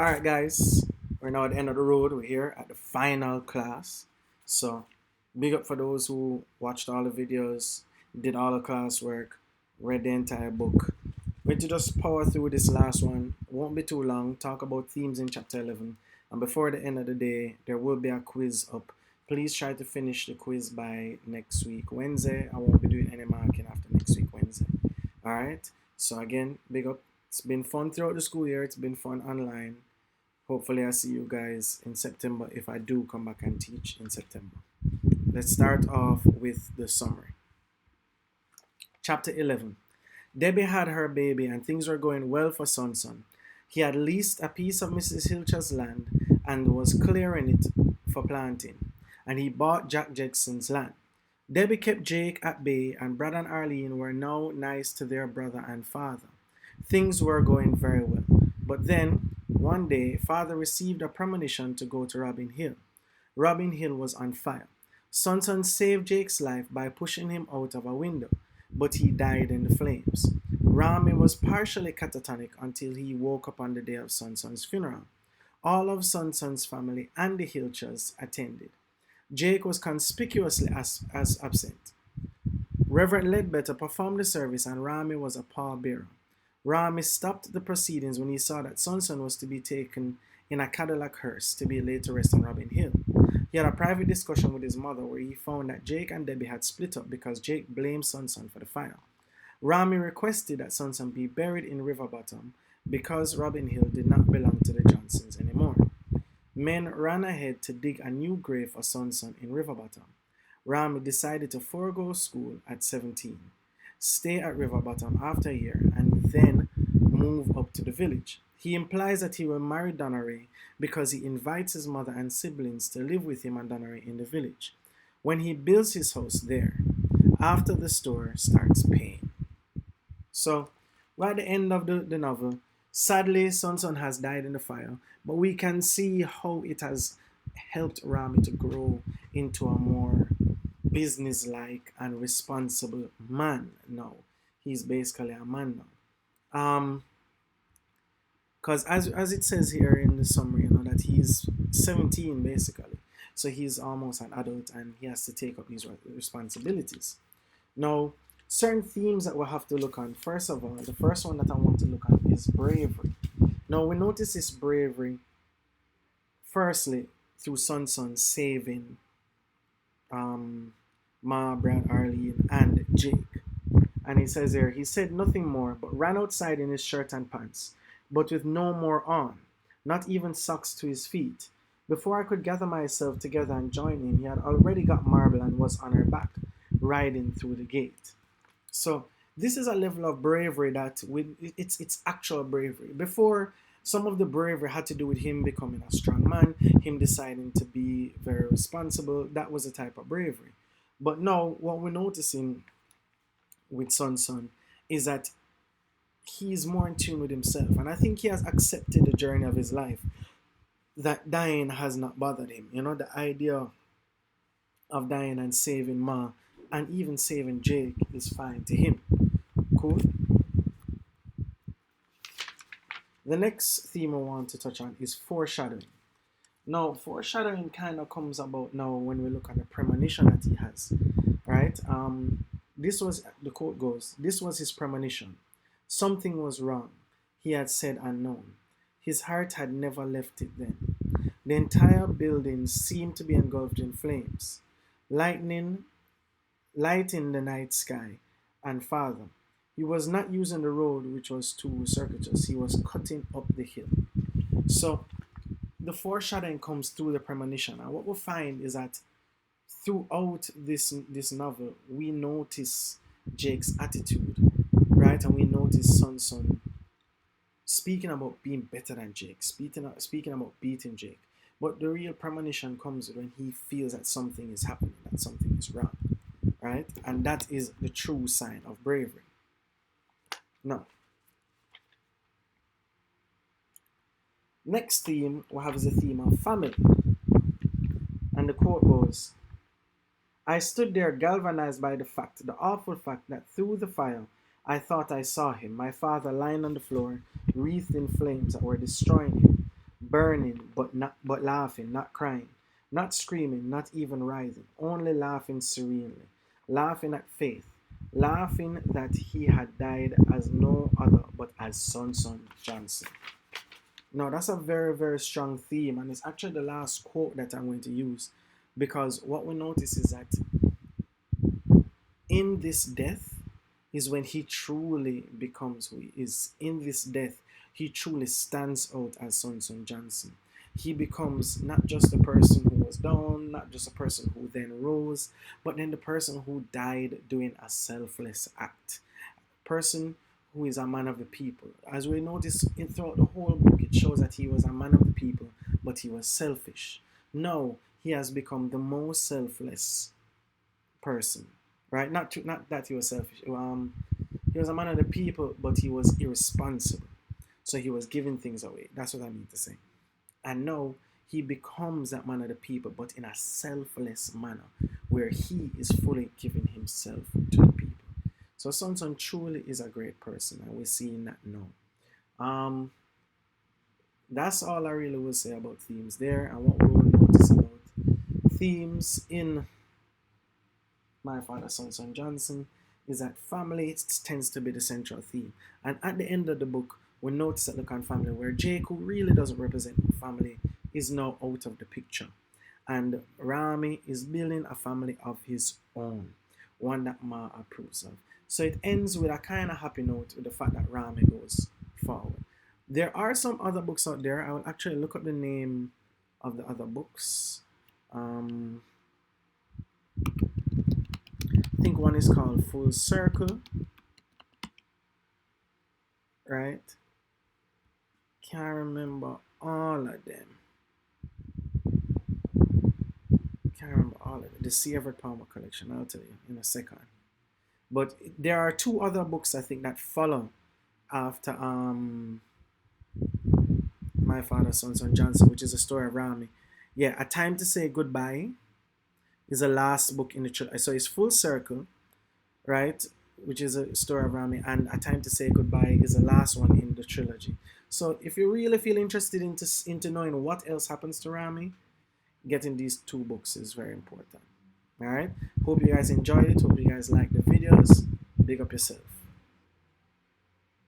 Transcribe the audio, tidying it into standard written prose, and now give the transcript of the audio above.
Alright, guys, we're now at the end of the road. We're here at the final class. So, big up for those who watched all the videos, did all the classwork, read the entire book. We're going to just power through this last one. It won't be too long. Talk about themes in chapter 11. And before the end of the day, there will be a quiz up. Please try to finish the quiz by next week, Wednesday. I won't be doing any marking after next week, Wednesday. Alright, so again, big up. It's been fun throughout the school year. It's been fun online. Hopefully I see you guys in September if I do come back and teach in September. Let's start off with the summary. Chapter 11. Debbie had her baby and things were going well for Son. He had leased a piece of Mrs. Hilcher's land and was clearing it for planting, and he bought Jack Jackson's land. Debbie kept Jake at bay, and Brad and Arlene were now nice to their brother and father. Things were going very well, but then one day, Father received a premonition to go to Robin Hill. Robin Hill was on fire. Son saved Jake's life by pushing him out of a window, but he died in the flames. Rami was partially catatonic until he woke up on the day of Son's funeral. All of Son's family and the Hilchers attended. Jake was conspicuously as absent. Reverend Ledbetter performed the service and Rami was a pallbearer. Rami stopped the proceedings when he saw that Son was to be taken in a Cadillac hearse to be laid to rest on Robin Hill. He had a private discussion with his mother where he found that Jake and Debbie had split up because Jake blamed Son for the fire. Rami requested that Son be buried in River Bottom because Robin Hill did not belong to the Johnsons anymore. Men ran ahead to dig a new grave for Son in River Bottom. Rami decided to forego school at 17. Stay at River Bottom after a year, and then move up to the village. He implies that he will marry Donnery because he invites his mother and siblings to live with him and Donnery in the village. When he builds his house there, after the store starts paying. So, we're at the end of the novel. Sadly, Son has died in the fire, but we can see how it has helped Rami to grow into a more business-like and responsible man now. He's basically a man now. Because as it says here in the summary, that he's 17 basically. So he's almost an adult and he has to take up these responsibilities. Now, certain themes that we'll have to look on. First of all, the first one that I want to look at is bravery. Now, we notice this bravery, firstly, through Son saving Ma, Brad, Arlene, and Jake. And he says here, he said nothing more, but ran outside in his shirt and pants, but with no more on, not even socks to his feet. Before I could gather myself together and join him, he had already got Marble and was on her back, riding through the gate. So this is a level of bravery that it's actual bravery. Before, some of the bravery had to do with him becoming a strong man, him deciding to be very responsible. That was a type of bravery. But now, what we're noticing with Son is that he's more in tune with himself. And I think he has accepted the journey of his life, that dying has not bothered him. The idea of dying and saving Ma and even saving Jake is fine to him. Cool? The next theme I want to touch on is foreshadowing. Now, foreshadowing kind of comes about now when we look at the premonition that he has, right? This was, the quote goes, this was his premonition. Something was wrong, he had said unknown. His heart had never left it then. The entire building seemed to be engulfed in flames. Lightning lighting the night sky and farther. He was not using the road which was too circuitous. He was cutting up the hill. So the foreshadowing comes through the premonition. And what we'll find is that throughout this novel, we notice Jake's attitude, right? And we notice Son speaking about being better than Jake, speaking about beating Jake. But the real premonition comes when he feels that something is happening, that something is wrong, right? And that is the true sign of bravery. Now, next theme we have is the theme of family. And the quote goes, I stood there galvanized by the awful fact that through the fire I thought I saw him, my father lying on the floor, wreathed in flames that were destroying him. burning but laughing, not crying, not screaming, not even writhing, only laughing serenely, laughing at faith, laughing that he had died as no other but as Son Johnson. Now that's a very, very strong theme, and it's actually the last quote that I'm going to use, because what we notice is that in this death is when he truly becomes who he is. In this death, he truly stands out as Son Johnson. He becomes not just the person who was down, not just a person who then rose, but then the person who died doing a selfless act. Person who is a man of the people. As we notice throughout the whole book, it shows that he was a man of the people, but he was selfish. Now he has become the most selfless person, right? Not that he was selfish. He was a man of the people, but he was irresponsible. So he was giving things away. That's what I mean to say. And now he becomes that man of the people, but in a selfless manner, where he is fully giving himself to the people. So Son truly is a great person, and we're seeing that now. That's all I really will say about themes there, and what we will notice about themes in My Father, Son Johnson is that family tends to be the central theme. And at the end of the book, we notice that the Khan family, where Jake, who really doesn't represent family, is now out of the picture. And Rami is building a family of his own, one that Ma approves of. So it ends with a kind of happy note with the fact that Rami goes forward. There are some other books out there. I will actually look up the name of the other books. I think one is called Full Circle, right? Can't remember all of them. Can't remember all of it. The C. Everett Palmer collection, I'll tell you in a second. But there are two other books I think that follow after My Father, Son Johnson, which is a story of Rami. Yeah, A Time to Say Goodbye is the last book in the trilogy. So it's Full Circle, right? Which is a story of Rami, and A Time to Say Goodbye is the last one in the trilogy. So if you really feel interested into knowing what else happens to Rami, getting these two books is very important. All right. Hope you guys enjoyed it. Hope you guys like the videos. Big up yourself.